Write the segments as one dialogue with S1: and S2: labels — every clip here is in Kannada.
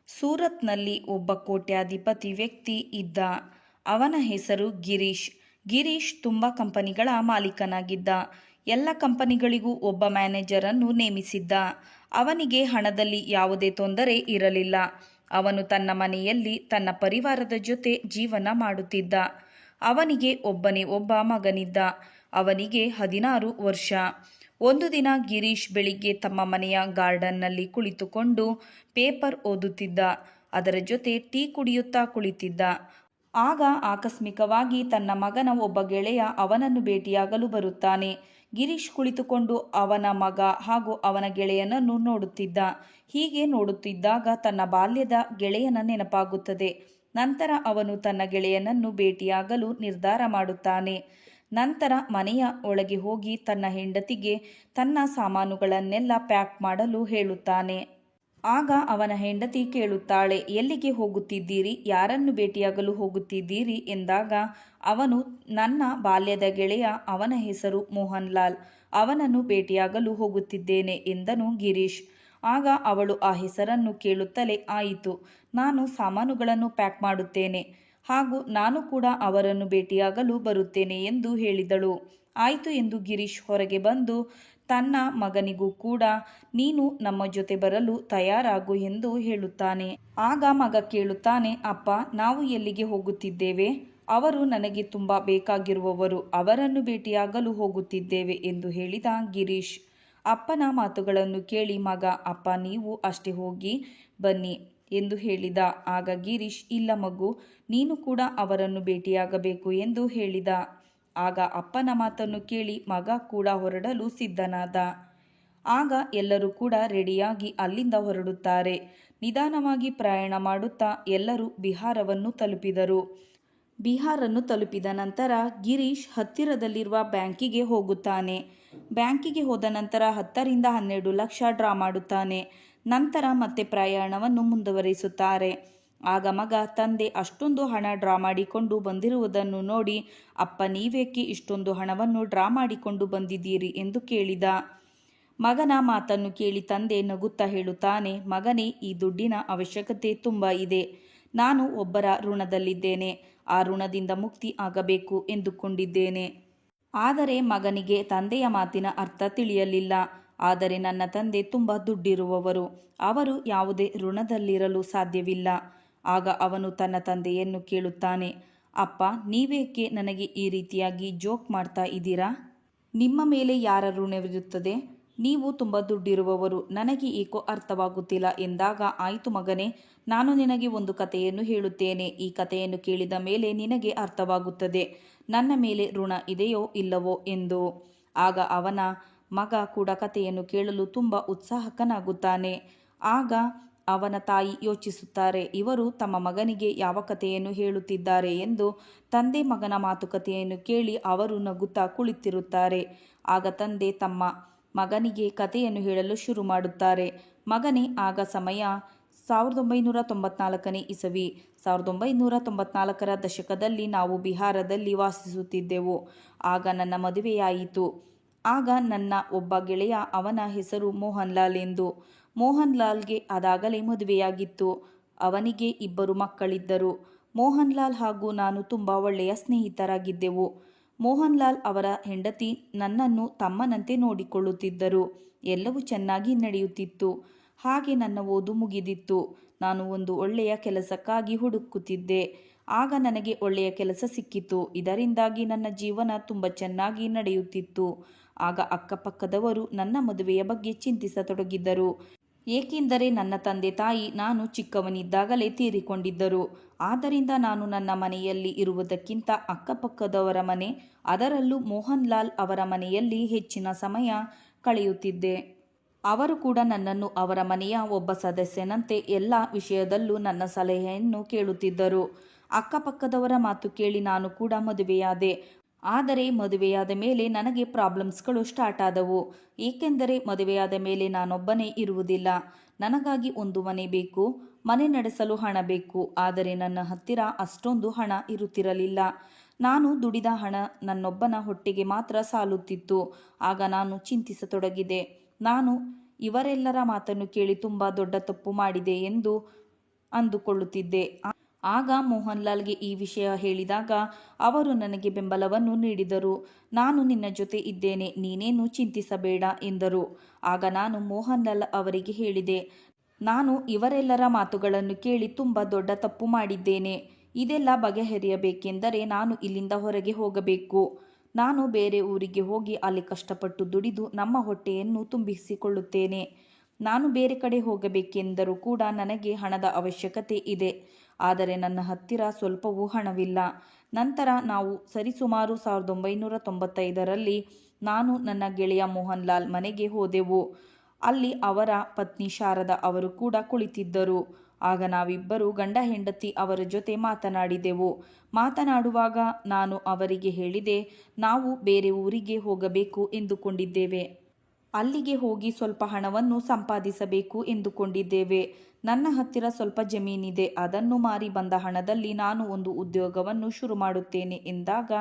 S1: ಸೂರತ್ನಲ್ಲಿ ಒಬ್ಬ ಕೋಟ್ಯಾಧಿಪತಿ ವ್ಯಕ್ತಿ ಇದ್ದ. ಅವನ ಹೆಸರು ಗಿರೀಶ್. ಗಿರೀಶ್ ತುಂಬ ಕಂಪನಿಗಳ ಮಾಲೀಕನಾಗಿದ್ದ. ಎಲ್ಲ ಕಂಪನಿಗಳಿಗೂ ಒಬ್ಬ ಮ್ಯಾನೇಜರನ್ನು ನೇಮಿಸಿದ್ದ. ಅವನಿಗೆ ಹಣದಲ್ಲಿ ಯಾವುದೇ ತೊಂದರೆ ಇರಲಿಲ್ಲ. ಅವನು ತನ್ನ ಮನೆಯಲ್ಲಿ ತನ್ನ ಪರಿವಾರದ ಜೊತೆ ಜೀವನ ಮಾಡುತ್ತಿದ್ದ. ಅವನಿಗೆ ಒಬ್ಬನೇ ಒಬ್ಬ ಮಗನಿದ್ದ. ಅವನಿಗೆ 16 ವರ್ಷ. ಒಂದು ದಿನ ಗಿರೀಶ್ ಬೆಳಿಗ್ಗೆ ತಮ್ಮ ಮನೆಯ ಗಾರ್ಡನ್ನಲ್ಲಿ ಕುಳಿತುಕೊಂಡು ಪೇಪರ್ ಓದುತ್ತಿದ್ದ. ಅದರ ಜೊತೆ ಟೀ ಕುಡಿಯುತ್ತಾ ಕುಳಿತಿದ್ದ. ಆಗ ಆಕಸ್ಮಿಕವಾಗಿ ತನ್ನ ಮಗನ ಒಬ್ಬ ಗೆಳೆಯ ಅವನನ್ನು ಭೇಟಿಯಾಗಲು ಬರುತ್ತಾನೆ. ಗಿರೀಶ್ ಕುಳಿತುಕೊಂಡು ಅವನ ಮಗ ಹಾಗೂ ಅವನ ಗೆಳೆಯನನ್ನು ನೋಡುತ್ತಿದ್ದ. ಹೀಗೆ ನೋಡುತ್ತಿದ್ದಾಗ ತನ್ನ ಬಾಲ್ಯದ ಗೆಳೆಯನ ನೆನಪಾಗುತ್ತದೆ. ನಂತರ ಅವನು ತನ್ನ ಗೆಳೆಯನನ್ನು ಭೇಟಿಯಾಗಲು ನಿರ್ಧಾರ ಮಾಡುತ್ತಾನೆ. ನಂತರ ಮನೆಯ ಒಳಗೆ ಹೋಗಿ ತನ್ನ ಹೆಂಡತಿಗೆ ತನ್ನ ಸಾಮಾನುಗಳನ್ನೆಲ್ಲ ಪ್ಯಾಕ್ ಮಾಡಲು ಹೇಳುತ್ತಾನೆ. ಆಗ ಅವನ ಹೆಂಡತಿ ಕೇಳುತ್ತಾಳೆ, ಎಲ್ಲಿಗೆ ಹೋಗುತ್ತಿದ್ದೀರಿ, ಯಾರನ್ನು ಭೇಟಿಯಾಗಲು ಹೋಗುತ್ತಿದ್ದೀರಿ ಎಂದಾಗ ಅವನು, ನನ್ನ ಬಾಲ್ಯದ ಗೆಳೆಯ, ಅವನ ಹೆಸರು ಮೋಹನ್ ಲಾಲ್, ಅವನನ್ನು ಭೇಟಿಯಾಗಲು ಹೋಗುತ್ತಿದ್ದೇನೆ ಎಂದನು ಗಿರೀಶ್. ಆಗ ಅವಳು ಆ ಹೆಸರನ್ನು ಕೇಳುತ್ತಲೇ, ಆಯಿತು, ನಾನು ಸಾಮಾನುಗಳನ್ನು ಪ್ಯಾಕ್ ಮಾಡುತ್ತೇನೆ ಹಾಗೂ ನಾನು ಕೂಡ ಅವರನ್ನು ಭೇಟಿಯಾಗಲು ಬರುತ್ತೇನೆ ಎಂದು ಹೇಳಿದಳು. ಆಯಿತು ಎಂದು ಗಿರೀಶ್ ಹೊರಗೆ ಬಂದು ತನ್ನ ಮಗನಿಗೂ ಕೂಡ ನೀನು ನಮ್ಮ ಜೊತೆ ಬರಲು ತಯಾರಾಗು ಎಂದು ಹೇಳುತ್ತಾನೆ. ಆಗ ಮಗ ಕೇಳುತ್ತಾನೆ, ಅಪ್ಪ, ನಾವು ಎಲ್ಲಿಗೆ ಹೋಗುತ್ತಿದ್ದೇವೆ? ಅವರು ನನಗೆ ತುಂಬ ಬೇಕಾಗಿರುವವರು, ಅವರನ್ನು ಭೇಟಿಯಾಗಲು ಹೋಗುತ್ತಿದ್ದೇವೆ ಎಂದು ಹೇಳಿದ ಗಿರೀಶ್. ಅಪ್ಪನ ಮಾತುಗಳನ್ನು ಕೇಳಿ ಮಗ, ಅಪ್ಪ, ನೀವು ಅಷ್ಟೇ ಹೋಗಿ ಬನ್ನಿ ಎಂದು ಹೇಳಿದ. ಆಗ ಗಿರೀಶ್, ಇಲ್ಲ ಮಗು, ನೀನು ಕೂಡ ಅವರನ್ನು ಭೇಟಿಯಾಗಬೇಕು ಎಂದು ಹೇಳಿದ. ಆಗ ಅಪ್ಪನ ಮಾತನ್ನು ಕೇಳಿ ಮಗ ಕೂಡ ಹೊರಡಲು ಸಿದ್ಧನಾದ. ಆಗ ಎಲ್ಲರೂ ಕೂಡ ರೆಡಿಯಾಗಿ ಅಲ್ಲಿಂದ ಹೊರಡುತ್ತಾರೆ. ನಿಧಾನವಾಗಿ ಪ್ರಯಾಣ ಮಾಡುತ್ತಾ ಎಲ್ಲರೂ ಬಿಹಾರವನ್ನು ತಲುಪಿದರು. ಬಿಹಾರನ್ನು ತಲುಪಿದ ನಂತರ ಗಿರೀಶ್ ಹತ್ತಿರದಲ್ಲಿರುವ ಬ್ಯಾಂಕಿಗೆ ಹೋಗುತ್ತಾನೆ. ಬ್ಯಾಂಕಿಗೆ ಹೋದ ನಂತರ 10 ರಿಂದ 12 ಲಕ್ಷ ಡ್ರಾ ಮಾಡುತ್ತಾನೆ. ನಂತರ ಮತ್ತೆ ಪ್ರಯಾಣವನ್ನು ಮುಂದುವರಿಸುತ್ತಾರೆ. ಆಗ ಮಗ ತಂದೆ ಅಷ್ಟೊಂದು ಹಣ ಡ್ರಾ ಮಾಡಿಕೊಂಡು ಬಂದಿರುವುದನ್ನು ನೋಡಿ, ಅಪ್ಪ, ನೀವೇಕೆ ಇಷ್ಟೊಂದು ಹಣವನ್ನು ಡ್ರಾ ಮಾಡಿಕೊಂಡು ಬಂದಿದ್ದೀರಿ ಎಂದು ಕೇಳಿದ. ಮಗನ ಮಾತನ್ನು ಕೇಳಿ ತಂದೆ ನಗುತ್ತಾ ಹೇಳುತ್ತಾನೆ, ಮಗನೇ, ಈ ದುಡ್ಡಿನ ಅವಶ್ಯಕತೆ ತುಂಬ ಇದೆ. ನಾನು ಒಬ್ಬರ ಋಣದಲ್ಲಿದ್ದೇನೆ. ಆ ಋಣದಿಂದ ಮುಕ್ತಿ ಆಗಬೇಕು ಎಂದುಕೊಂಡಿದ್ದೇನೆ. ಆದರೆ ಮಗನಿಗೆ ತಂದೆಯ ಮಾತಿನ ಅರ್ಥ ತಿಳಿಯಲಿಲ್ಲ. ಆದರೆ ನನ್ನ ತಂದೆ ತುಂಬ ದುಡ್ಡಿರುವವರು, ಅವರು ಯಾವುದೇ ಋಣದಲ್ಲಿರಲು ಸಾಧ್ಯವಿಲ್ಲ. ಆಗ ಅವನು ತನ್ನ ತಂದೆಯನ್ನು ಕೇಳುತ್ತಾನೆ, ಅಪ್ಪ, ನೀವೇಕೆ ನನಗೆ ಈ ರೀತಿಯಾಗಿ ಜೋಕ್ ಮಾಡ್ತಾ ಇದ್ದೀರಾ? ನಿಮ್ಮ ಮೇಲೆ ಯಾರ ಋಣವಿರುತ್ತದೆ? ನೀವು ತುಂಬ ದುಡ್ಡಿರುವವರು, ನನಗೆ ಏಕೋ ಅರ್ಥವಾಗುತ್ತಿಲ್ಲ ಎಂದಾಗ, ಆಯಿತು ಮಗನೇ, ನಾನು ನಿನಗೆ ಒಂದು ಕಥೆಯನ್ನು ಹೇಳುತ್ತೇನೆ. ಈ ಕಥೆಯನ್ನು ಕೇಳಿದ ಮೇಲೆ ನಿನಗೆ ಅರ್ಥವಾಗುತ್ತದೆ ನನ್ನ ಮೇಲೆ ಋಣ ಇದೆಯೋ ಇಲ್ಲವೋ ಎಂದು. ಆಗ ಅವನ ಮಗ ಕೂಡ ಕಥೆಯನ್ನು ಕೇಳಲು ತುಂಬ ಉತ್ಸಾಹಕನಾಗುತ್ತಾನೆ. ಆಗ ಅವನ ತಾಯಿ ಯೋಚಿಸುತ್ತಾರೆ, ಇವರು ತಮ್ಮ ಮಗನಿಗೆ ಯಾವ ಕಥೆಯನ್ನು ಹೇಳುತ್ತಿದ್ದಾರೆ ಎಂದು. ತಂದೆ ಮಗನ ಮಾತುಕತೆಯನ್ನು ಕೇಳಿ ಅವರು ನಗುತ್ತಾ ಕುಳಿತಿರುತ್ತಾರೆ. ಆಗ ತಂದೆ ತಮ್ಮ ಮಗನಿಗೆ ಕಥೆಯನ್ನು ಹೇಳಲು ಶುರು ಮಾಡುತ್ತಾರೆ. ಮಗನೇ, ಆಗ ಸಮಯ 1994ನೇ ಇಸವಿ. 1994ರ ದಶಕದಲ್ಲಿ ನಾವು ಬಿಹಾರದಲ್ಲಿ ವಾಸಿಸುತ್ತಿದ್ದೆವು. ಆಗ ನನ್ನ ಮದುವೆಯಾಯಿತು. ಆಗ ನನ್ನ ಒಬ್ಬ ಗೆಳೆಯ, ಅವನ ಹೆಸರು ಮೋಹನ್ ಲಾಲ್ ಎಂದು. ಮೋಹನ್ ಲಾಲ್ಗೆ ಅದಾಗಲೇ ಮದುವೆಯಾಗಿತ್ತು. ಅವನಿಗೆ 2 ಮಕ್ಕಳಿದ್ದರು. ಮೋಹನ್ ಲಾಲ್ ಹಾಗೂ ನಾನು ತುಂಬ ಒಳ್ಳೆಯ ಸ್ನೇಹಿತರಾಗಿದ್ದೆವು. ಮೋಹನ್ ಲಾಲ್ ಅವರ ಹೆಂಡತಿ ನನ್ನನ್ನು ತಮ್ಮನಂತೆ ನೋಡಿಕೊಳ್ಳುತ್ತಿದ್ದರು. ಎಲ್ಲವೂ ಚೆನ್ನಾಗಿ ನಡೆಯುತ್ತಿತ್ತು. ಹಾಗೆ ನನ್ನ ಓದು ಮುಗಿದಿತ್ತು. ನಾನು ಒಂದು ಒಳ್ಳೆಯ ಕೆಲಸಕ್ಕಾಗಿ ಹುಡುಕುತ್ತಿದ್ದೆ. ಆಗ ನನಗೆ ಒಳ್ಳೆಯ ಕೆಲಸ ಸಿಕ್ಕಿತು. ಇದರಿಂದಾಗಿ ನನ್ನ ಜೀವನ ತುಂಬ ಚೆನ್ನಾಗಿ ನಡೆಯುತ್ತಿತ್ತು. ಆಗ ಅಕ್ಕಪಕ್ಕದವರು ನನ್ನ ಮದುವೆಯ ಬಗ್ಗೆ ಚಿಂತಿಸತೊಡಗಿದ್ದರು. ಏಕೆಂದರೆ ನನ್ನ ತಂದೆ ತಾಯಿ ನಾನು ಚಿಕ್ಕವನಿದ್ದಾಗಲೇ ತೀರಿಕೊಂಡಿದ್ದರು. ಆದ್ದರಿಂದ ನಾನು ನನ್ನ ಮನೆಯಲ್ಲಿ ಇರುವುದಕ್ಕಿಂತ ಅಕ್ಕಪಕ್ಕದವರ ಮನೆ, ಅದರಲ್ಲೂ ಮೋಹನ್ ಲಾಲ್ ಅವರ ಮನೆಯಲ್ಲಿ ಹೆಚ್ಚಿನ ಸಮಯ ಕಳೆಯುತ್ತಿದ್ದೆ. ಅವರು ಕೂಡ ನನ್ನನ್ನು ಅವರ ಮನೆಯ ಒಬ್ಬ ಸದಸ್ಯನಂತೆ ಎಲ್ಲ ವಿಷಯದಲ್ಲೂ ನನ್ನ ಸಲಹೆಯನ್ನು ಕೇಳುತ್ತಿದ್ದರು. ಅಕ್ಕಪಕ್ಕದವರ ಮಾತು ಕೇಳಿ ನಾನು ಕೂಡ ಮದುವೆಯಾದೆ. ಆದರೆ ಮದುವೆಯಾದ ಮೇಲೆ ನನಗೆ ಪ್ರಾಬ್ಲಮ್ಸ್ಗಳು ಸ್ಟಾರ್ಟ್ ಆದವು. ಏಕೆಂದರೆ ಮದುವೆಯಾದ ಮೇಲೆ ನಾನೊಬ್ಬನೇ ಇರುವುದಿಲ್ಲ. ನನಗಾಗಿ ಒಂದು ಮನೆ ಬೇಕು, ಮನೆ ನಡೆಸಲು ಹಣ ಬೇಕು. ಆದರೆ ನನ್ನ ಹತ್ತಿರ ಅಷ್ಟೊಂದು ಹಣ ಇರುತ್ತಿರಲಿಲ್ಲ. ನಾನು ದುಡಿದ ಹಣ ನನ್ನೊಬ್ಬನ ಹೊಟ್ಟೆಗೆ ಮಾತ್ರ ಸಾಲುತ್ತಿತ್ತು. ಆಗ ನಾನು ಚಿಂತಿಸತೊಡಗಿದೆ. ನಾನು ಇವರೆಲ್ಲರ ಮಾತನ್ನು ಕೇಳಿ ತುಂಬ ದೊಡ್ಡ ತಪ್ಪು ಮಾಡಿದೆ ಎಂದು ಅಂದುಕೊಳ್ಳುತ್ತಿದ್ದೆ. ಆಗ ಮೋಹನ್ಲಾಲ್ಗೆ ಈ ವಿಷಯ ಹೇಳಿದಾಗ ಅವರು ನನಗೆ ಬೆಂಬಲವನ್ನು ನೀಡಿದರು. ನಾನು ನಿನ್ನ ಜೊತೆ ಇದ್ದೇನೆ, ನೀನೇನು ಚಿಂತಿಸಬೇಡ ಎಂದರು. ಆಗ ನಾನು ಮೋಹನ್ಲಾಲ್ ಅವರಿಗೆ ಹೇಳಿದೆ, ನಾನು ಇವರೆಲ್ಲರ ಮಾತುಗಳನ್ನು ಕೇಳಿ ತುಂಬ ದೊಡ್ಡ ತಪ್ಪು ಮಾಡಿದ್ದೇನೆ. ಇದೆಲ್ಲ ಬಗೆಹರಿಯಬೇಕೆಂದರೆ ನಾನು ಇಲ್ಲಿಂದ ಹೊರಗೆ ಹೋಗಬೇಕು. ನಾನು ಬೇರೆ ಊರಿಗೆ ಹೋಗಿ ಅಲ್ಲಿ ಕಷ್ಟಪಟ್ಟು ದುಡಿದು ನಮ್ಮ ಹೊಟ್ಟೆಯನ್ನು ತುಂಬಿಸಿಕೊಳ್ಳುತ್ತೇನೆ. ನಾನು ಬೇರೆ ಕಡೆ ಹೋಗಬೇಕೆಂದರೂ ಕೂಡ ನನಗೆ ಹಣದ ಅವಶ್ಯಕತೆ ಇದೆ. ಆದರೆ ನನ್ನ ಹತ್ತಿರ ಸ್ವಲ್ಪವೂ ಹಣವಿಲ್ಲ. ನಂತರ ನಾವು ಸರಿಸುಮಾರು 1995ರಲ್ಲಿ ನಾನು ನನ್ನ ಗೆಳೆಯ ಮೋಹನ್ಲಾಲ್ ಮನೆಗೆ ಹೋದೆವು. ಅಲ್ಲಿ ಅವರ ಪತ್ನಿ ಶಾರದಾ ಅವರು ಕೂಡ ಕುಳಿತಿದ್ದರು. ಆಗ ನಾವಿಬ್ಬರು ಗಂಡ ಹೆಂಡತಿ ಅವರ ಜೊತೆ ಮಾತನಾಡಿದೆವು. ಮಾತನಾಡುವಾಗ ನಾನು ಅವರಿಗೆ ಹೇಳಿದೆ, ನಾವು ಬೇರೆ ಊರಿಗೆ ಹೋಗಬೇಕು ಎಂದುಕೊಂಡಿದ್ದೇವೆ. ಅಲ್ಲಿಗೆ ಹೋಗಿ ಸ್ವಲ್ಪ ಹಣವನ್ನು ಸಂಪಾದಿಸಬೇಕು ಎಂದುಕೊಂಡಿದ್ದೇವೆ. ನನ್ನ ಹತ್ತಿರ ಸ್ವಲ್ಪ ಜಮೀನಿದೆ. ಅದನ್ನು ಮಾರಿ ಬಂದ ಹಣದಲ್ಲಿ ನಾನು ಒಂದು ಉದ್ಯೋಗವನ್ನು ಶುರು ಮಾಡುತ್ತೇನೆ ಎಂದಾಗ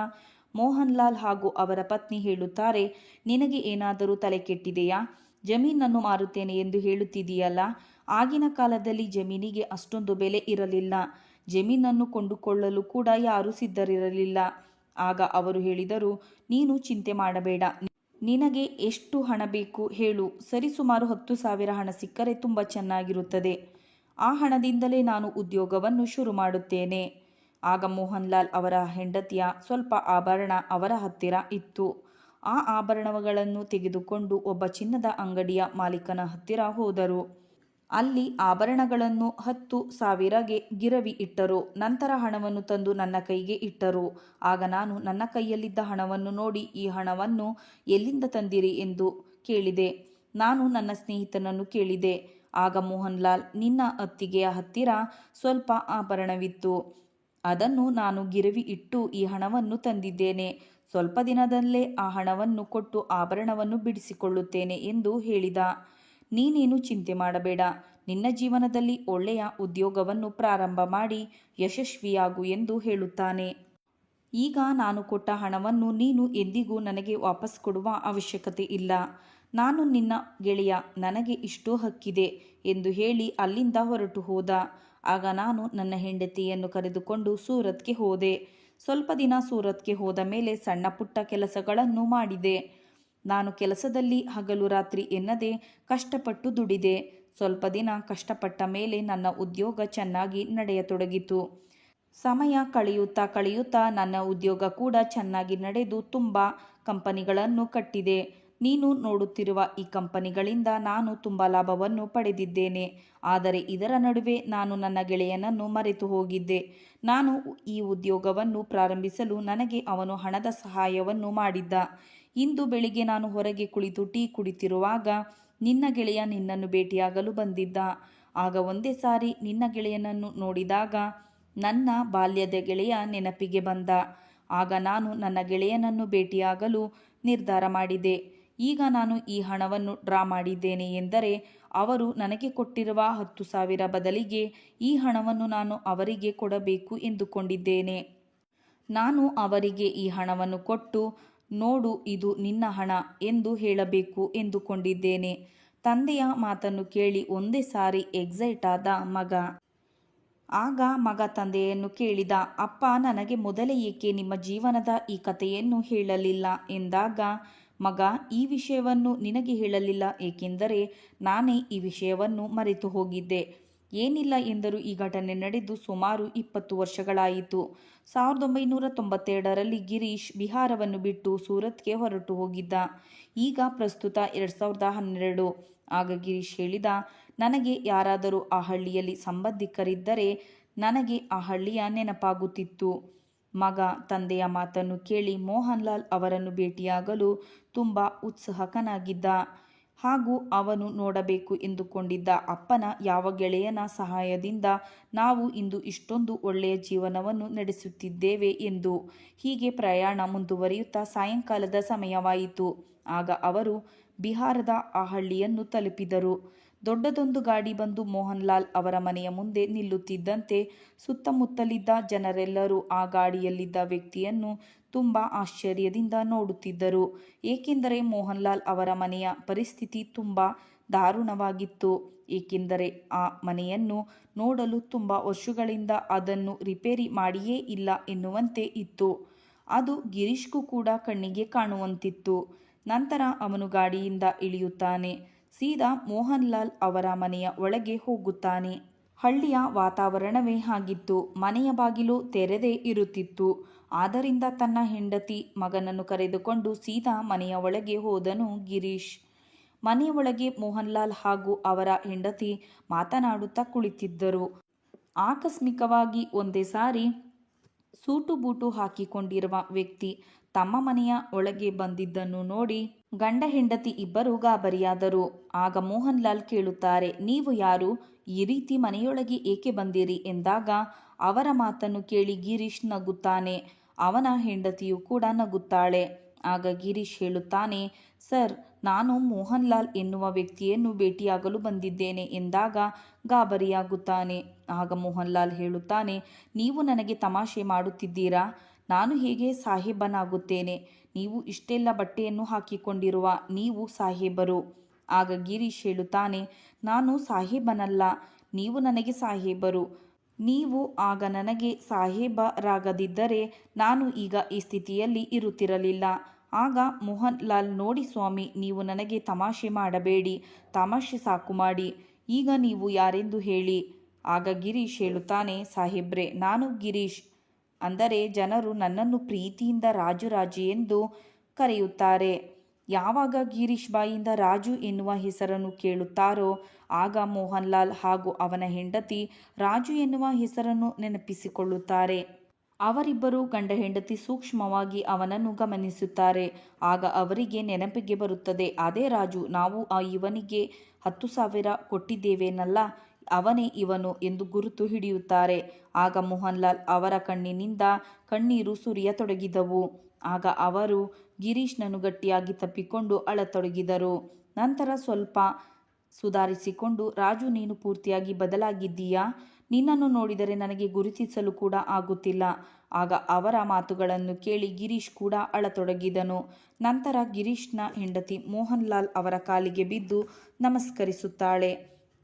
S1: ಮೋಹನ್ಲಾಲ್ ಹಾಗೂ ಅವರ ಪತ್ನಿ ಹೇಳುತ್ತಾರೆ, ನಿನಗೆ ಏನಾದರೂ ತಲೆ ಕೆಟ್ಟಿದೆಯಾ? ಜಮೀನನ್ನು ಮಾರುತ್ತೇನೆ ಎಂದು ಹೇಳುತ್ತಿದೆಯಲ್ಲ. ಆಗಿನ ಕಾಲದಲ್ಲಿ ಜಮೀನಿಗೆ ಅಷ್ಟೊಂದು ಬೆಲೆ ಇರಲಿಲ್ಲ. ಜಮೀನನ್ನು ಕೊಂಡುಕೊಳ್ಳಲು ಕೂಡ ಯಾರೂ ಸಿದ್ಧರಿರಲಿಲ್ಲ. ಆಗ ಅವರು ಹೇಳಿದರು, ನೀನು ಚಿಂತೆ ಮಾಡಬೇಡ. ನಿನಗೆ ಎಷ್ಟು ಹಣ ಬೇಕು ಹೇಳು. ಸರಿಸುಮಾರು 10,000 ಹಣ ಸಿಕ್ಕರೆ ತುಂಬ ಚೆನ್ನಾಗಿರುತ್ತದೆ. ಆ ಹಣದಿಂದಲೇ ನಾನು ಉದ್ಯೋಗವನ್ನು ಶುರು ಮಾಡುತ್ತೇನೆ. ಆಗ ಮೋಹನ್ಲಾಲ್ ಅವರ ಹೆಂಡತಿಯ ಸ್ವಲ್ಪ ಆಭರಣ ಅವರ ಹತ್ತಿರ ಇತ್ತು. ಆ ಆಭರಣಗಳನ್ನು ತೆಗೆದುಕೊಂಡು ಒಬ್ಬ ಚಿನ್ನದ ಅಂಗಡಿಯ ಮಾಲೀಕನ ಹತ್ತಿರ ಹೋದರು. ಅಲ್ಲಿ ಆಭರಣಗಳನ್ನು 10,000ಗೆ ಗಿರವಿ ಇಟ್ಟರು. ನಂತರ ಹಣವನ್ನು ತಂದು ನನ್ನ ಕೈಗೆ ಇಟ್ಟರು. ಆಗ ನಾನು ನನ್ನ ಕೈಯಲ್ಲಿದ್ದ ಹಣವನ್ನು ನೋಡಿ, ಈ ಹಣವನ್ನು ಎಲ್ಲಿಂದ ತಂದಿರಿ ಎಂದು ಕೇಳಿದೆ. ನಾನು ನನ್ನ ಸ್ನೇಹಿತನನ್ನು ಕೇಳಿದೆ. ಆಗ ಮೋಹನ್ಲಾಲ್, ನಿನ್ನ ಅತ್ತಿಗೆಯ ಹತ್ತಿರ ಸ್ವಲ್ಪ ಆಭರಣವಿತ್ತು. ಅದನ್ನು ನಾನು ಗಿರವಿ ಇಟ್ಟು ಈ ಹಣವನ್ನು ತಂದಿದ್ದೇನೆ. ಸ್ವಲ್ಪ ದಿನದಲ್ಲೇ ಆ ಹಣವನ್ನು ಕೊಟ್ಟು ಆಭರಣವನ್ನು ಬಿಡಿಸಿಕೊಳ್ಳುತ್ತೇನೆ ಎಂದು ಹೇಳಿದ. ನೀನೇನು ಚಿಂತೆ ಮಾಡಬೇಡ. ನಿನ್ನ ಜೀವನದಲ್ಲಿ ಒಳ್ಳೆಯ ಉದ್ಯೋಗವನ್ನು ಪ್ರಾರಂಭ ಮಾಡಿ ಯಶಸ್ವಿಯಾಗು ಎಂದು ಹೇಳುತ್ತಾನೆ. ಈಗ ನಾನು ಕೊಟ್ಟ ಹಣವನ್ನು ನೀನು ಎಂದಿಗೂ ನನಗೆ ವಾಪಸ್ ಕೊಡುವ ಅವಶ್ಯಕತೆ ಇಲ್ಲ. ನಾನು ನಿನ್ನ ಗೆಳೆಯ, ನನಗೆ ಇಷ್ಟು ಹಕ್ಕಿದೆ ಎಂದು ಹೇಳಿ ಅಲ್ಲಿಂದ ಹೊರಟು ಹೋದ. ಆಗ ನಾನು ನನ್ನ ಹೆಂಡತಿಯನ್ನು ಕರೆದುಕೊಂಡು ಸೂರತ್ಗೆ ಹೋದೆ. ಸ್ವಲ್ಪ ದಿನ ಸೂರತ್ಗೆ ಹೋದ ಮೇಲೆ ಸಣ್ಣ ಪುಟ್ಟ ಕೆಲಸಗಳನ್ನು ಮಾಡಿದೆ. ನಾನು ಕೆಲಸದಲ್ಲಿ ಹಗಲು ರಾತ್ರಿ ಎನ್ನದೆ ಕಷ್ಟಪಟ್ಟು ದುಡಿದೆ. ಸ್ವಲ್ಪ ದಿನ ಕಷ್ಟಪಟ್ಟ ಮೇಲೆ ನನ್ನ ಉದ್ಯೋಗ ಚೆನ್ನಾಗಿ ನಡೆಯತೊಡಗಿತು. ಸಮಯ ಕಳೆಯುತ್ತಾ ನನ್ನ ಉದ್ಯೋಗ ಕೂಡ ಚೆನ್ನಾಗಿ ನಡೆದು ತುಂಬ ಕಂಪನಿಗಳನ್ನು ಕಟ್ಟಿದೆ. ನೀನು ನೋಡುತ್ತಿರುವ ಈ ಕಂಪನಿಗಳಿಂದ ನಾನು ತುಂಬ ಲಾಭವನ್ನು ಪಡೆದಿದ್ದೇನೆ. ಆದರೆ ಇದರ ನಡುವೆ ನಾನು ನನ್ನ ಗೆಳೆಯನನ್ನು ಮರೆತು ಹೋಗಿದ್ದೆ. ನಾನು ಈ ಉದ್ಯೋಗವನ್ನು ಪ್ರಾರಂಭಿಸಲು ನನಗೆ ಅವನು ಹಣದ ಸಹಾಯವನ್ನು ಮಾಡಿದ್ದ. ಇಂದು ಬೆಳಿಗ್ಗೆ ನಾನು ಹೊರಗೆ ಕುಳಿತು ಟೀ ಕುಡಿತಿರುವಾಗ ನಿನ್ನ ಗೆಳೆಯ ನಿನ್ನನ್ನು ಭೇಟಿಯಾಗಲು ಬಂದಿದ್ದ. ಆಗ ಒಂದೇ ಸಾರಿ ನಿನ್ನ ಗೆಳೆಯನನ್ನು ನೋಡಿದಾಗ ನನ್ನ ಬಾಲ್ಯದ ಗೆಳೆಯ ನೆನಪಿಗೆ ಬಂದ. ಆಗ ನಾನು ನನ್ನ ಗೆಳೆಯನನ್ನು ಭೇಟಿಯಾಗಲು ನಿರ್ಧಾರ ಮಾಡಿದೆ. ಈಗ ನಾನು ಈ ಹಣವನ್ನು ಡ್ರಾ ಮಾಡಿದ್ದೇನೆ ಎಂದರೆ ಅವರು ನನಗೆ ಕೊಟ್ಟಿರುವ 10,000 ಬದಲಿಗೆ ಈ ಹಣವನ್ನು ನಾನು ಅವರಿಗೆ ಕೊಡಬೇಕು ಎಂದುಕೊಂಡಿದ್ದೇನೆ. ನಾನು ಅವರಿಗೆ ಈ ಹಣವನ್ನು ಕೊಟ್ಟು, ನೋಡು ಇದು ನಿನ್ನ ಹಣ ಎಂದು ಹೇಳಬೇಕು ಎಂದುಕೊಂಡಿದ್ದೇನೆ. ತಂದೆಯ ಮಾತನ್ನು ಕೇಳಿ ಒಂದೇ ಸಾರಿ ಎಕ್ಸೈಟ್ ಆದ ಮಗ. ಆಗ ಮಗ ತಂದೆಯನ್ನು ಕೇಳಿದ, ಅಪ್ಪ, ನನಗೆ ಮೊದಲೇ ಏಕೆ ನಿಮ್ಮ ಜೀವನದ ಈ ಕಥೆಯನ್ನು ಹೇಳಲಿಲ್ಲ ಎಂದಾಗ ಮಗ, ಈ ವಿಷಯವನ್ನು ನಿನಗೆ ಹೇಳಲಿಲ್ಲ ಏಕೆಂದರೆ ನಾನೇ ಈ ವಿಷಯವನ್ನು ಮರೆತು ಹೋಗಿದ್ದೆ. ಏನಿಲ್ಲ ಎಂದರೂ ಈ ಘಟನೆ ನಡೆದು ಸುಮಾರು 20 ವರ್ಷಗಳಾಯಿತು. 1992ರಲ್ಲಿ ಗಿರೀಶ್ ಬಿಹಾರವನ್ನು ಬಿಟ್ಟು ಸೂರತ್ಗೆ ಹೊರಟು ಹೋಗಿದ್ದ. ಈಗ ಪ್ರಸ್ತುತ 2012. ಆಗ ಗಿರೀಶ್ ಹೇಳಿದ, ನನಗೆ ಯಾರಾದರೂ ಆ ಹಳ್ಳಿಯಲ್ಲಿ ಸಂಬಂಧಿಕರಿದ್ದರೆ ನನಗೆ ಆ ಹಳ್ಳಿಯ ನೆನಪಾಗುತ್ತಿತ್ತು. ಮಗ ತಂದೆಯ ಮಾತನ್ನು ಕೇಳಿ ಮೋಹನ್ಲಾಲ್ ಅವರನ್ನು ಭೇಟಿಯಾಗಲು ತುಂಬ ಉತ್ಸುಕನಾಗಿದ್ದ. ಹಾಗೂ ಅವನು ನೋಡಬೇಕು ಎಂದುಕೊಂಡಿದ್ದ ಅಪ್ಪನ ಯಾವ ಗೆಳೆಯನ ಸಹಾಯದಿಂದ ನಾವು ಇಂದು ಇಷ್ಟೊಂದು ಒಳ್ಳೆಯ ಜೀವನವನ್ನು ನಡೆಸುತ್ತಿದ್ದೇವೆ ಎಂದು. ಹೀಗೆ ಪ್ರಯಾಣ ಮುಂದುವರಿಯುತ್ತಾ ಸಾಯಂಕಾಲದ ಸಮಯವಾಯಿತು. ಆಗ ಅವರು ಬಿಹಾರದ ಆ ಹಳ್ಳಿಯನ್ನು ತಲುಪಿದರು. ದೊಡ್ಡದೊಂದು ಗಾಡಿ ಬಂದು ಮೋಹನ್ಲಾಲ್ ಅವರ ಮನೆಯ ಮುಂದೆ ನಿಲ್ಲುತ್ತಿದ್ದಂತೆ ಸುತ್ತಮುತ್ತಲಿದ್ದ ಜನರೆಲ್ಲರೂ ಆ ಗಾಡಿಯಲ್ಲಿದ್ದ ವ್ಯಕ್ತಿಯನ್ನು ತುಂಬ ಆಶ್ಚರ್ಯದಿಂದ ನೋಡುತ್ತಿದ್ದರು. ಏಕೆಂದರೆ ಮೋಹನ್ಲಾಲ್ ಅವರ ಮನೆಯ ಪರಿಸ್ಥಿತಿ ತುಂಬ ದಾರುಣವಾಗಿತ್ತು. ಏಕೆಂದರೆ ಆ ಮನೆಯನ್ನು ನೋಡಲು ತುಂಬ ವರ್ಷಗಳಿಂದ ಅದನ್ನು ರಿಪೇರಿ ಮಾಡಿಯೇ ಇಲ್ಲ ಎನ್ನುವಂತೆ ಇತ್ತು. ಅದು ಗಿರೀಶ್ಗೂ ಕೂಡ ಕಣ್ಣಿಗೆ ಕಾಣುವಂತಿತ್ತು. ನಂತರ ಅವನು ಗಾಡಿಯಿಂದ ಇಳಿಯುತ್ತಾನೆ. ಸೀದಾ ಮೋಹನ್ ಲಾಲ್ ಅವರ ಮನೆಯ ಒಳಗೆ ಹೋಗುತ್ತಾನೆ. ಹಳ್ಳಿಯ ವಾತಾವರಣವೇ ಆಗಿತ್ತು. ಮನೆಯ ಬಾಗಿಲು ತೆರೆದೇ ಇರುತ್ತಿತ್ತು. ಆದ್ದರಿಂದ ತನ್ನ ಹೆಂಡತಿ ಮಗನನ್ನು ಕರೆದುಕೊಂಡು ಸೀದಾ ಮನೆಯ ಒಳಗೆ ಹೋದನು ಗಿರೀಶ್. ಮನೆಯ ಒಳಗೆ ಮೋಹನ್ ಲಾಲ್ ಹಾಗೂ ಅವರ ಹೆಂಡತಿ ಮಾತನಾಡುತ್ತಾ ಕುಳಿತಿದ್ದರು. ಆಕಸ್ಮಿಕವಾಗಿ ಒಂದೇ ಸಾರಿ ಸೂಟು ಬೂಟು ಹಾಕಿಕೊಂಡಿರುವ ವ್ಯಕ್ತಿ ತಮ್ಮ ಮನೆಯ ಒಳಗೆ ಬಂದಿದ್ದನ್ನು ನೋಡಿ ಗಂಡ ಹೆಂಡತಿ ಇಬ್ಬರು ಗಾಬರಿಯಾದರು. ಆಗ ಮೋಹನ್ ಲಾಲ್ ಕೇಳುತ್ತಾರೆ, ನೀವು ಯಾರು? ಈ ರೀತಿ ಮನೆಯೊಳಗೆ ಏಕೆ ಬಂದಿರಿ ಎಂದಾಗ ಅವರ ಮಾತನ್ನು ಕೇಳಿ ಗಿರೀಶ್ ನಗುತ್ತಾನೆ. ಅವನ ಹೆಂಡತಿಯು ಕೂಡ ನಗುತ್ತಾಳೆ. ಆಗ ಗಿರೀಶ್ ಹೇಳುತ್ತಾನೆ, ಸರ್, ನಾನು ಮೋಹನ್ ಲಾಲ್ ಎನ್ನುವ ವ್ಯಕ್ತಿಯನ್ನು ಭೇಟಿಯಾಗಲು ಬಂದಿದ್ದೇನೆ ಎಂದಾಗ ಗಾಬರಿಯಾಗುತ್ತಾನೆ. ಆಗ ಮೋಹನ್ ಲಾಲ್ ಹೇಳುತ್ತಾನೆ, ನೀವು ನನಗೆ ತಮಾಷೆ ಮಾಡುತ್ತಿದ್ದೀರಾ? ನಾನು ಹೇಗೆ ಸಾಹೇಬನಾಗುತ್ತೇನೆ? ನೀವು ಇಷ್ಟೆಲ್ಲ ಬಟ್ಟೆಯನ್ನು ಹಾಕಿಕೊಂಡಿರುವ ನೀವು ಸಾಹೇಬರು. ಆಗ ಗಿರೀಶ್ ಹೇಳುತ್ತಾನೆ, ನಾನು ಸಾಹೇಬನಲ್ಲ, ನೀವು ನನಗೆ ಸಾಹೇಬರು. ನೀವು ಆಗ ನನಗೆ ಸಾಹೇಬರಾಗದಿದ್ದರೆ ನಾನು ಈಗ ಈ ಸ್ಥಿತಿಯಲ್ಲಿ ಇರುತ್ತಿರಲಿಲ್ಲ. ಆಗ ಮೋಹನ್ ಲಾಲ್, ನೋಡಿ ಸ್ವಾಮಿ, ನೀವು ನನಗೆ ತಮಾಷೆ ಮಾಡಬೇಡಿ, ತಮಾಷೆ ಸಾಕು ಮಾಡಿ. ಈಗ ನೀವು ಯಾರೆಂದು ಹೇಳಿ. ಆಗ ಗಿರೀಶ್ ಹೇಳುತ್ತಾನೆ, ಸಾಹೇಬ್ರೆ, ನಾನು ಗಿರೀಶ್. ಅಂದರೆ ಜನರು ನನ್ನನ್ನು ಪ್ರೀತಿಯಿಂದ ರಾಜು ರಾಜು ಎಂದು ಕರೆಯುತ್ತಾರೆ. ಯಾವಾಗ ಗಿರೀಶ್ ಬಾಯಿಂದ ರಾಜು ಎನ್ನುವ ಹೆಸರನ್ನು ಕೇಳುತ್ತಾರೋ ಆಗ ಮೋಹನ್ ಲಾಲ್ ಹಾಗೂ ಅವನ ಹೆಂಡತಿ ರಾಜು ಎನ್ನುವ ಹೆಸರನ್ನು ನೆನಪಿಸಿಕೊಳ್ಳುತ್ತಾರೆ. ಅವರಿಬ್ಬರು ಗಂಡ ಹೆಂಡತಿ ಸೂಕ್ಷ್ಮವಾಗಿ ಅವನನ್ನು ಗಮನಿಸುತ್ತಾರೆ. ಆಗ ಅವರಿಗೆ ನೆನಪಿಗೆ ಬರುತ್ತದೆ, ಅದೇ ರಾಜು, ನಾವು ಇವನಿಗೆ 10,000 ಕೊಟ್ಟಿದ್ದೇವೇನಲ್ಲ, ಅವನೇ ಇವನು ಎಂದು ಗುರುತು ಹಿಡಿಯುತ್ತಾರೆ. ಆಗ ಮೋಹನ್ ಲಾಲ್ ಅವರ ಕಣ್ಣಿನಿಂದ ಕಣ್ಣೀರು ಸುರಿಯತೊಡಗಿದವು. ಆಗ ಅವರು ಗಿರೀಶ್ನನ್ನು ಗಟ್ಟಿಯಾಗಿ ತಪ್ಪಿಕೊಂಡು ಅಳತೊಡಗಿದರು. ನಂತರ ಸ್ವಲ್ಪ ಸುಧಾರಿಸಿಕೊಂಡು, ರಾಜು, ನೀನು ಪೂರ್ತಿಯಾಗಿ ಬದಲಾಗಿದ್ದೀಯಾ? ನಿನ್ನನ್ನು ನೋಡಿದರೆ ನನಗೆ ಗುರುತಿಸಲು ಕೂಡ ಆಗುತ್ತಿಲ್ಲ. ಆಗ ಅವರ ಮಾತುಗಳನ್ನು ಕೇಳಿ ಗಿರೀಶ್ ಕೂಡ ಅಳತೊಡಗಿದನು. ನಂತರ ಗಿರೀಶ್ನ ಹೆಂಡತಿ ಮೋಹನ್ ಲಾಲ್ ಅವರ ಕಾಲಿಗೆ ಬಿದ್ದು ನಮಸ್ಕರಿಸುತ್ತಾಳೆ.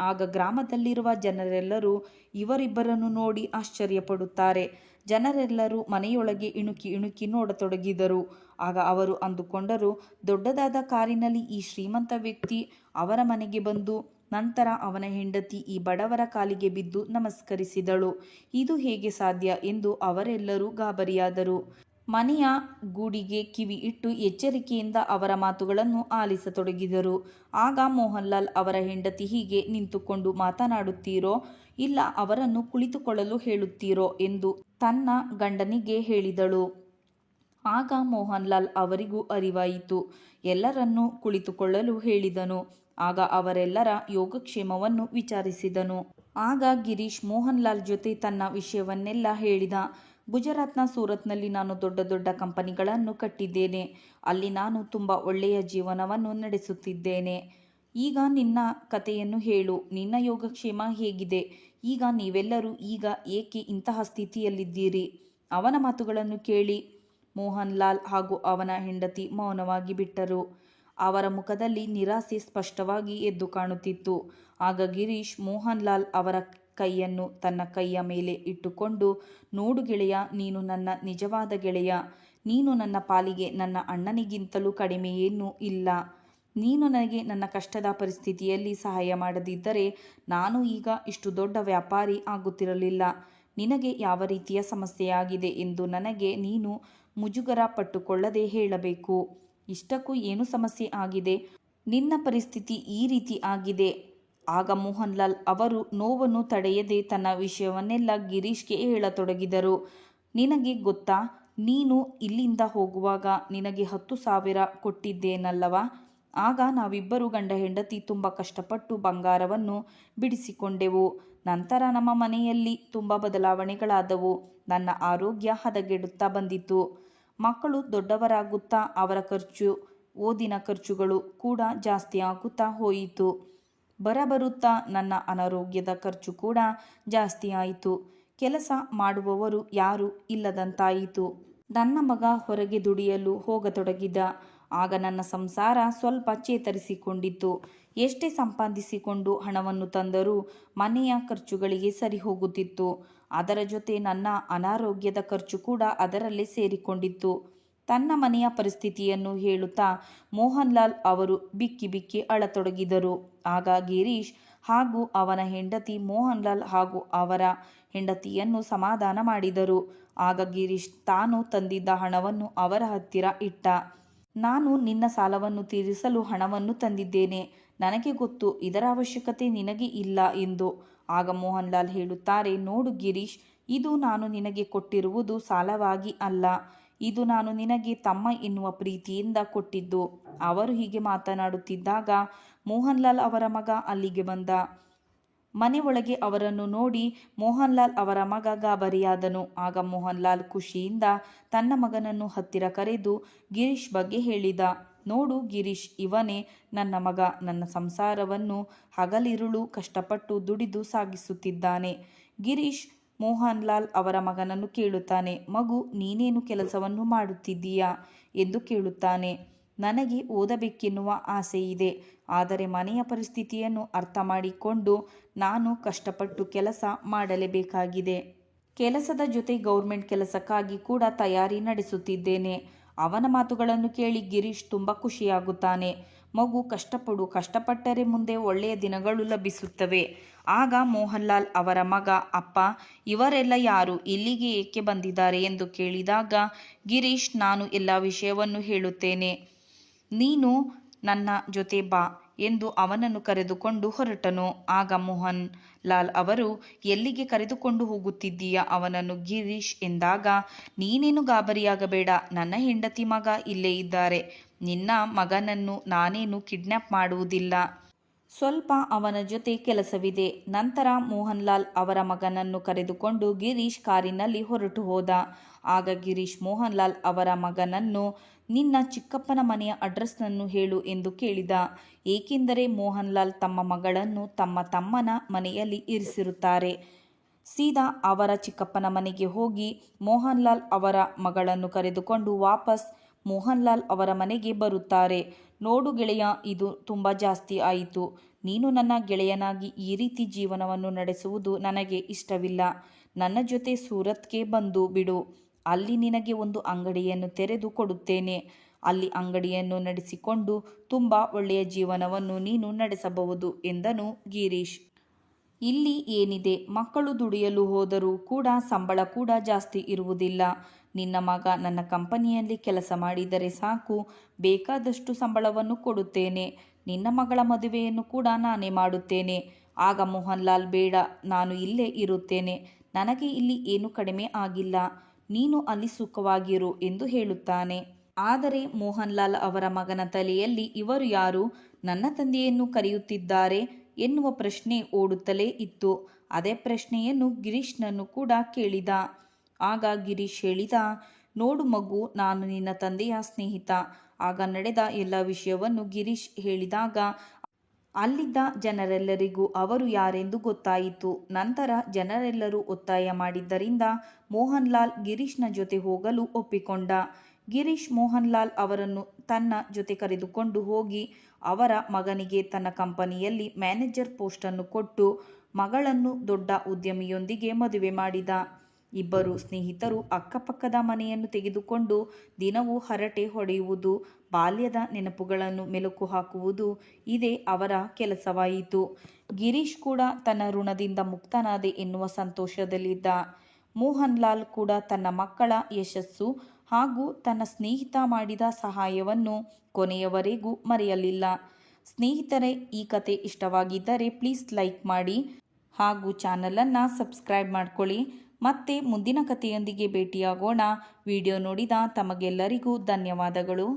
S1: ಆಗ ಗ್ರಾಮದಲ್ಲಿರುವ ಜನರೆಲ್ಲರೂ ಇವರಿಬ್ಬರನ್ನು ನೋಡಿ ಆಶ್ಚರ್ಯಪಡುತ್ತಾರೆ. ಜನರೆಲ್ಲರೂ ಮನೆಯೊಳಗೆ ಇಣುಕಿ ಇಣುಕಿ ನೋಡತೊಡಗಿದರು. ಆಗ ಅವರು ಅಂದುಕೊಂಡರು, ದೊಡ್ಡದಾದ ಕಾರಿನಲ್ಲಿ ಈ ಶ್ರೀಮಂತ ವ್ಯಕ್ತಿ ಅವರ ಮನೆಗೆ ಬಂದು ನಂತರ ಅವನ ಹೆಂಡತಿ ಈ ಬಡವರ ಕಾಲಿಗೆ ಬಿದ್ದು ನಮಸ್ಕರಿಸಿದಳು. ಇದು ಹೇಗೆ ಸಾಧ್ಯ ಎಂದು ಅವರೆಲ್ಲರೂ ಗಾಬರಿಯಾದರು. ಮನೆಯ ಗೂಡಿಗೆ ಕಿವಿ ಇಟ್ಟು ಎಚ್ಚರಿಕೆಯಿಂದ ಅವರ ಮಾತುಗಳನ್ನು ಆಲಿಸತೊಡಗಿದರು. ಆಗ ಮೋಹನ್ ಲಾಲ್ ಅವರ ಹೆಂಡತಿ, ಹೀಗೆ ನಿಂತುಕೊಂಡು ಮಾತನಾಡುತ್ತೀರೋ ಇಲ್ಲ ಅವರನ್ನು ಕುಳಿತುಕೊಳ್ಳಲು ಹೇಳುತ್ತೀರೋ ಎಂದು ತನ್ನ ಗಂಡನಿಗೆ ಹೇಳಿದಳು. ಆಗ ಮೋಹನ್ ಲಾಲ್ ಅವರಿಗೂ ಅರಿವಾಯಿತು. ಎಲ್ಲರನ್ನೂ ಕುಳಿತುಕೊಳ್ಳಲು ಹೇಳಿದನು. ಆಗ ಅವರೆಲ್ಲರ ಯೋಗಕ್ಷೇಮವನ್ನು ವಿಚಾರಿಸಿದನು. ಆಗ ಗಿರೀಶ್ ಮೋಹನ್ ಲಾಲ್ ಜೊತೆ ತನ್ನ ವಿಷಯವನ್ನೆಲ್ಲ ಹೇಳಿದ. ಗುಜರಾತ್ನ ಸೂರತ್ನಲ್ಲಿ ನಾನು ದೊಡ್ಡ ದೊಡ್ಡ ಕಂಪನಿಗಳನ್ನು ಕಟ್ಟಿದ್ದೇನೆ. ಅಲ್ಲಿ ನಾನು ತುಂಬ ಒಳ್ಳೆಯ ಜೀವನವನ್ನು ನಡೆಸುತ್ತಿದ್ದೇನೆ. ಈಗ ನಿನ್ನ ಕಥೆಯನ್ನು ಹೇಳು. ನಿನ್ನ ಯೋಗಕ್ಷೇಮ ಹೇಗಿದೆ? ಈಗ ನೀವೆಲ್ಲರೂ ಈಗ ಏಕೆ ಇಂತಹ ಸ್ಥಿತಿಯಲ್ಲಿದ್ದೀರಿ? ಅವನ ಮಾತುಗಳನ್ನು ಕೇಳಿ ಮೋಹನ್ ಲಾಲ್ ಹಾಗೂ ಅವನ ಹೆಂಡತಿ ಮೌನವಾಗಿ ಬಿಟ್ಟರು. ಅವರ ಮುಖದಲ್ಲಿ ನಿರಾಸೆ ಸ್ಪಷ್ಟವಾಗಿ ಎದ್ದು ಕಾಣುತ್ತಿತ್ತು. ಆಗ ಗಿರೀಶ್ ಮೋಹನ್ ಲಾಲ್ ಅವರ ಕೈಯನ್ನು ತನ್ನ ಕೈಯ ಮೇಲೆ ಇಟ್ಟುಕೊಂಡು, ನೋಡು ಗೆಳೆಯ, ನೀನು ನನ್ನ ನಿಜವಾದ ಗೆಳೆಯ. ನೀನು ನನ್ನ ಪಾಲಿಗೆ ನನ್ನ ಅಣ್ಣನಿಗಿಂತಲೂ ಕಡಿಮೆಯೇನೂ ಇಲ್ಲ. ನೀನು ನನಗೆ ನನ್ನ ಕಷ್ಟದ ಪರಿಸ್ಥಿತಿಯಲ್ಲಿ ಸಹಾಯ ಮಾಡದಿದ್ದರೆ ನಾನು ಈಗ ಇಷ್ಟು ದೊಡ್ಡ ವ್ಯಾಪಾರಿ ಆಗುತ್ತಿರಲಿಲ್ಲ. ನಿನಗೆ ಯಾವ ರೀತಿಯ ಸಮಸ್ಯೆಯಾಗಿದೆ ಎಂದು ನನಗೆ ನೀನು ಮುಜುಗರ ಪಟ್ಟುಕೊಳ್ಳದೆ ಹೇಳಬೇಕು. ಇಷ್ಟಕ್ಕೂ ಏನು ಸಮಸ್ಯೆ ಆಗಿದೆ? ನಿನ್ನ ಪರಿಸ್ಥಿತಿ ಈ ರೀತಿ ಆಗಿದೆ. ಆಗ ಮೋಹನ್ ಲಾಲ್ ಅವರು ನೋವನ್ನು ತಡೆಯದೆ ತನ್ನ ವಿಷಯವನ್ನೆಲ್ಲ ಗಿರೀಶ್ಗೆ ಹೇಳತೊಡಗಿದರು. ನಿನಗೆ ಗೊತ್ತಾ, ನೀನು ಇಲ್ಲಿಂದ ಹೋಗುವಾಗ ನಿನಗೆ 10,000 ಕೊಟ್ಟಿದ್ದೇನಲ್ಲವಾ? ಆಗ ನಾವಿಬ್ಬರು ಗಂಡ ಹೆಂಡತಿ ತುಂಬ ಕಷ್ಟಪಟ್ಟು ಬಂಗಾರವನ್ನು ಬಿಡಿಸಿಕೊಂಡೆವು. ನಂತರ ನಮ್ಮ ಮನೆಯಲ್ಲಿ ತುಂಬ ಬದಲಾವಣೆಗಳಾದವು. ನನ್ನ ಆರೋಗ್ಯ ಹದಗೆಡುತ್ತಾ ಬಂದಿತು. ಮಕ್ಕಳು ದೊಡ್ಡವರಾಗುತ್ತಾ ಅವರ ಖರ್ಚು, ಓದಿನ ಖರ್ಚುಗಳು ಕೂಡ ಜಾಸ್ತಿ ಆಗುತ್ತಾ ಹೋಯಿತು. ಬರುತ್ತಾ ನನ್ನ ಅನಾರೋಗ್ಯದ ಖರ್ಚು ಕೂಡ ಜಾಸ್ತಿ ಆಯಿತು. ಕೆಲಸ ಮಾಡುವವರು ಯಾರೂ ಇಲ್ಲದಂತಾಯಿತು. ನನ್ನ ಮಗ ಹೊರಗೆ ದುಡಿಯಲು ಹೋಗತೊಡಗಿದ. ಆಗ ನನ್ನ ಸಂಸಾರ ಸ್ವಲ್ಪ ಚೇತರಿಸಿಕೊಂಡಿತು. ಎಷ್ಟೇ ಸಂಪಾದಿಸಿಕೊಂಡು ಹಣವನ್ನು ತಂದರೂ ಮನೆಯ ಖರ್ಚುಗಳಿಗೆ ಸರಿ ಹೋಗುತ್ತಿತ್ತು. ಅದರ ಜೊತೆ ನನ್ನ ಅನಾರೋಗ್ಯದ ಖರ್ಚು ಕೂಡ ಅದರಲ್ಲೇ ಸೇರಿಕೊಂಡಿತ್ತು. ತನ್ನ ಮನೆಯ ಪರಿಸ್ಥಿತಿಯನ್ನು ಹೇಳುತ್ತಾ ಮೋಹನ್ಲಾಲ್ ಅವರು ಬಿಕ್ಕಿ ಬಿಕ್ಕಿ ಅಳತೊಡಗಿದರು. ಆಗ ಗಿರೀಶ್ ಹಾಗೂ ಅವನ ಹೆಂಡತಿ ಮೋಹನ್ಲಾಲ್ ಹಾಗೂ ಅವರ ಹೆಂಡತಿಯನ್ನು ಸಮಾಧಾನ ಮಾಡಿದರು. ಆಗ ಗಿರೀಶ್ ತಾನು ತಂದಿದ್ದ ಹಣವನ್ನು ಅವರ ಹತ್ತಿರ ಇಟ್ಟ. ನಾನು ನಿನ್ನ ಸಾಲವನ್ನು ತೀರಿಸಲು ಹಣವನ್ನು ತಂದಿದ್ದೇನೆ. ನನಗೆ ಗೊತ್ತು ಇದರ ಅವಶ್ಯಕತೆ ನಿನಗೆ ಇಲ್ಲ ಎಂದು. ಆಗ ಮೋಹನ್ಲಾಲ್ ಹೇಳುತ್ತಾರೆ, ನೋಡು ಗಿರೀಶ್, ಇದು ನಾನು ನಿನಗೆ ಕೊಟ್ಟಿರುವುದು ಸಾಲವಾಗಿ ಅಲ್ಲ. ಇದು ನಾನು ನಿನಗೆ ತಮ್ಮ ಎನ್ನುವ ಪ್ರೀತಿಯಿಂದ ಕೊಟ್ಟಿದ್ದು. ಅವರು ಹೀಗೆ ಮಾತನಾಡುತ್ತಿದ್ದಾಗ ಮೋಹನ್ಲಾಲ್ ಅವರ ಮಗ ಅಲ್ಲಿಗೆ ಬಂದ. ಮನೆ ಒಳಗೆ ಅವರನ್ನು ನೋಡಿ ಮೋಹನ್ಲಾಲ್ ಅವರ ಮಗ ಗಾಬರಿಯಾದನು. ಆಗ ಮೋಹನ್ಲಾಲ್ ಖುಷಿಯಿಂದ ತನ್ನ ಮಗನನ್ನು ಹತ್ತಿರ ಕರೆದು ಗಿರೀಶ್ ಬಗ್ಗೆ ಹೇಳಿದ. ನೋಡು ಗಿರೀಶ್, ಇವನೇ ನನ್ನ ಮಗ. ನನ್ನ ಸಂಸಾರವನ್ನು ಹಗಲಿರುಳು ಕಷ್ಟಪಟ್ಟು ದುಡಿದು ಸಾಗಿಸುತ್ತಿದ್ದಾನೆ. ಗಿರೀಶ್ ಮೋಹನ್ಲಾಲ್ ಅವರ ಮಗನನ್ನು ಕೇಳುತ್ತಾನೆ, ಮಗು ನೀನೇನು ಕೆಲಸವನ್ನು ಮಾಡುತ್ತಿದ್ದೀಯಾ ಎಂದು ಕೇಳುತ್ತಾನೆ. ನನಗೆ ಓದಬೇಕೆನ್ನುವ ಆಸೆ ಇದೆ. ಆದರೆ ಮನೆಯ ಪರಿಸ್ಥಿತಿಯನ್ನು ಅರ್ಥ ಮಾಡಿಕೊಂಡು ನಾನು ಕಷ್ಟಪಟ್ಟು ಕೆಲಸ ಮಾಡಲೇಬೇಕಾಗಿದೆ. ಕೆಲಸದ ಜೊತೆ ಗೌರ್ಮೆಂಟ್ ಕೆಲಸಕ್ಕಾಗಿ ಕೂಡ ತಯಾರಿ ನಡೆಸುತ್ತಿದ್ದೇನೆ. ಅವನ ಮಾತುಗಳನ್ನು ಕೇಳಿ ಗಿರೀಶ್ ತುಂಬ ಖುಷಿಯಾಗುತ್ತಾನೆ. ಮಗು ಕಷ್ಟಪಡು, ಕಷ್ಟಪಟ್ಟರೆ ಮುಂದೆ ಒಳ್ಳೆಯ ದಿನಗಳು ಲಭಿಸುತ್ತವೆ. ಆಗ ಮೋಹನ್ಲಾಲ್ ಅವರ ಮಗ, ಅಪ್ಪ ಇವರೆಲ್ಲ ಯಾರು, ಇಲ್ಲಿಗೆ ಏಕೆ ಬಂದಿದ್ದಾರೆ ಎಂದು ಕೇಳಿದಾಗ ಗಿರೀಶ್, ನಾನು ಎಲ್ಲ ವಿಷಯವನ್ನು ಹೇಳುತ್ತೇನೆ, ನೀನು ನನ್ನ ಜೊತೆ ಬಾ ಎಂದು ಅವನನ್ನು ಕರೆದುಕೊಂಡು ಹೊರಟನು. ಆಗ ಮೋಹನ್ ಲಾಲ್ ಅವರು, ಎಲ್ಲಿಗೆ ಕರೆದುಕೊಂಡು ಹೋಗುತ್ತಿದ್ದೀಯಾ ಅವನನ್ನು ಗಿರೀಶ್ ಎಂದಾಗ, ನೀನೇನು ಗಾಬರಿಯಾಗಬೇಡ, ನನ್ನ ಹೆಂಡತಿ ಮಗ ಇಲ್ಲೇ ಇದ್ದಾರೆ. ನಿನ್ನ ಮಗನನ್ನು ನಾನೇನು ಕಿಡ್ನ್ಯಾಪ್ ಮಾಡುವುದಿಲ್ಲ. ಸ್ವಲ್ಪ ಅವನ ಜೊತೆ ಕೆಲಸವಿದೆ. ನಂತರ ಮೋಹನ್ಲಾಲ್ ಅವರ ಮಗನನ್ನು ಕರೆದುಕೊಂಡು ಗಿರೀಶ್ ಕಾರಿನಲ್ಲಿ ಹೊರಟು ಹೋದ. ಆಗ ಗಿರೀಶ್ ಮೋಹನ್ಲಾಲ್ ಅವರ ಮಗನನ್ನು, ನಿನ್ನ ಚಿಕ್ಕಪ್ಪನ ಮನೆಯ ಅಡ್ರೆಸ್ನನ್ನು ಹೇಳು ಎಂದು ಕೇಳಿದ. ಏಕೆಂದರೆ ಮೋಹನ್ಲಾಲ್ ತಮ್ಮ ಮಗಳನ್ನು ತಮ್ಮ ತಮ್ಮನ ಮನೆಯಲ್ಲಿ ಇರಿಸಿರುತ್ತಾರೆ. ಸೀದಾ ಅವರ ಚಿಕ್ಕಪ್ಪನ ಮನೆಗೆ ಹೋಗಿ ಮೋಹನ್ಲಾಲ್ ಅವರ ಮಗಳನ್ನು ಕರೆದುಕೊಂಡು ವಾಪಸ್ ಮೋಹನ್ಲಾಲ್ ಅವರ ಮನೆಗೆ ಬರುತ್ತಾರೆ. ನೋಡು ಗೆಳೆಯ, ಇದು ತುಂಬ ಜಾಸ್ತಿ ಆಯಿತು. ನೀನು ನನ್ನ ಗೆಳೆಯನಾಗಿ ಈ ರೀತಿ ಜೀವನವನ್ನು ನಡೆಸುವುದು ನನಗೆ ಇಷ್ಟವಿಲ್ಲ. ನನ್ನ ಜೊತೆ ಸೂರತ್ಗೆ ಬಂದು ಬಿಡು. ಅಲ್ಲಿ ನಿನಗೆ ಒಂದು ಅಂಗಡಿಯನ್ನು ತೆರೆದು ಕೊಡುತ್ತೇನೆ. ಅಲ್ಲಿ ಅಂಗಡಿಯನ್ನು ನಡೆಸಿಕೊಂಡು ತುಂಬ ಒಳ್ಳೆಯ ಜೀವನವನ್ನು ನೀನು ನಡೆಸಬಹುದು ಎಂದನು ಗಿರೀಶ್. ಇಲ್ಲಿ ಏನಿದೆ, ಮಕ್ಕಳು ದುಡಿಯಲು ಹೋದರೂ ಕೂಡ ಸಂಬಳ ಕೂಡ ಜಾಸ್ತಿ ಇರುವುದಿಲ್ಲ. ನಿನ್ನ ಮಗ ನನ್ನ ಕಂಪನಿಯಲ್ಲಿ ಕೆಲಸ ಮಾಡಿದರೆ ಸಾಕು, ಬೇಕಾದಷ್ಟು ಸಂಬಳವನ್ನು ಕೊಡುತ್ತೇನೆ. ನಿನ್ನ ಮಗಳ ಮದುವೆಯನ್ನು ಕೂಡ ನಾನೇ ಮಾಡುತ್ತೇನೆ. ಆಗ ಮೋಹನ್ಲಾಲ್, ಬೇಡ, ನಾನು ಇಲ್ಲೇ ಇರುತ್ತೇನೆ. ನನಗೆ ಇಲ್ಲಿ ಏನು ಕಡಿಮೆ ಆಗಿಲ್ಲ. ನೀನು ಅಲ್ಲಿ ಸುಖವಾಗಿರು ಎಂದು ಹೇಳುತ್ತಾನೆ. ಆದರೆ ಮೋಹನ್ಲಾಲ್ ಅವರ ಮಗನ ತಲೆಯಲ್ಲಿ ಇವರು ಯಾರು, ನನ್ನ ತಂದೆಯನ್ನು ಕರೆಯುತ್ತಿದ್ದಾರೆ ಎನ್ನುವ ಪ್ರಶ್ನೆ ಓಡುತ್ತಲೇ ಇತ್ತು. ಅದೇ ಪ್ರಶ್ನೆಯನ್ನು ಗಿರೀಶ್ನನ್ನು ಕೂಡ ಕೇಳಿದ. ಆಗ ಗಿರೀಶ್ ಹೇಳಿದ, ನೋಡು ಮಗು, ನಾನು ನಿನ್ನ ತಂದೆಯ ಸ್ನೇಹಿತ. ಆಗ ನಡೆದ ಎಲ್ಲ ವಿಷಯವನ್ನು ಗಿರೀಶ್ ಹೇಳಿದಾಗ ಅಲ್ಲಿದ್ದ ಜನರೆಲ್ಲರಿಗೂ ಅವರು ಯಾರೆಂದು ಗೊತ್ತಾಯಿತು. ನಂತರ ಜನರೆಲ್ಲರೂ ಒತ್ತಾಯ ಮಾಡಿದ್ದರಿಂದ ಮೋಹನ್ಲಾಲ್ ಗಿರೀಶ್ನ ಜೊತೆ ಹೋಗಲು ಒಪ್ಪಿಕೊಂಡ. ಗಿರೀಶ್ ಮೋಹನ್ಲಾಲ್ ಅವರನ್ನು ತನ್ನ ಜೊತೆ ಕರೆದುಕೊಂಡು ಹೋಗಿ ಅವರ ಮಗನಿಗೆ ತನ್ನ ಕಂಪನಿಯಲ್ಲಿ ಮ್ಯಾನೇಜರ್ ಪೋಸ್ಟನ್ನು ಕೊಟ್ಟು ಮಗಳನ್ನು ದೊಡ್ಡ ಉದ್ಯಮಿಯೊಂದಿಗೆ ಮದುವೆ ಮಾಡಿದ. ಇಬ್ಬರು ಸ್ನೇಹಿತರು ಅಕ್ಕಪಕ್ಕದ ಮನೆಯನ್ನು ತೆಗೆದುಕೊಂಡು ದಿನವೂ ಹರಟೆ ಹೊಡೆಯುವುದು, ಬಾಲ್ಯದ ನೆನಪುಗಳನ್ನು ಮೆಲುಕು ಹಾಕುವುದು ಇದೇ ಅವರ ಕೆಲಸವಾಯಿತು. ಗಿರೀಶ್ ಕೂಡ ತನ್ನ ಋಣದಿಂದ ಮುಕ್ತನಾದೆ ಎನ್ನುವ ಸಂತೋಷದಲ್ಲಿದ್ದ. ಮೋಹನ್ಲಾಲ್ ಕೂಡ ತನ್ನ ಮಕ್ಕಳ ಯಶಸ್ಸು ಹಾಗೂ ತನ್ನ ಸ್ನೇಹಿತ ಮಾಡಿದ ಸಹಾಯವನ್ನು ಕೊನೆಯವರೆಗೂ ಮರೆಯಲಿಲ್ಲ. ಸ್ನೇಹಿತರೆ, ಈ ಕತೆ ಇಷ್ಟವಾಗಿದ್ದರೆ ಪ್ಲೀಸ್ ಲೈಕ್ ಮಾಡಿ ಹಾಗೂ ಚಾನಲನ್ನು ಸಬ್ಸ್ಕ್ರೈಬ್ ಮಾಡ್ಕೊಳ್ಳಿ. ಮತ್ತೆ ಮುಂದಿನ ಕಥೆಯೊಂದಿಗೆ ಭೇಟಿಯಾಗೋಣ. ವಿಡಿಯೋ ನೋಡಿದ ತಮಗೆಲ್ಲರಿಗೂ ಧನ್ಯವಾದಗಳು.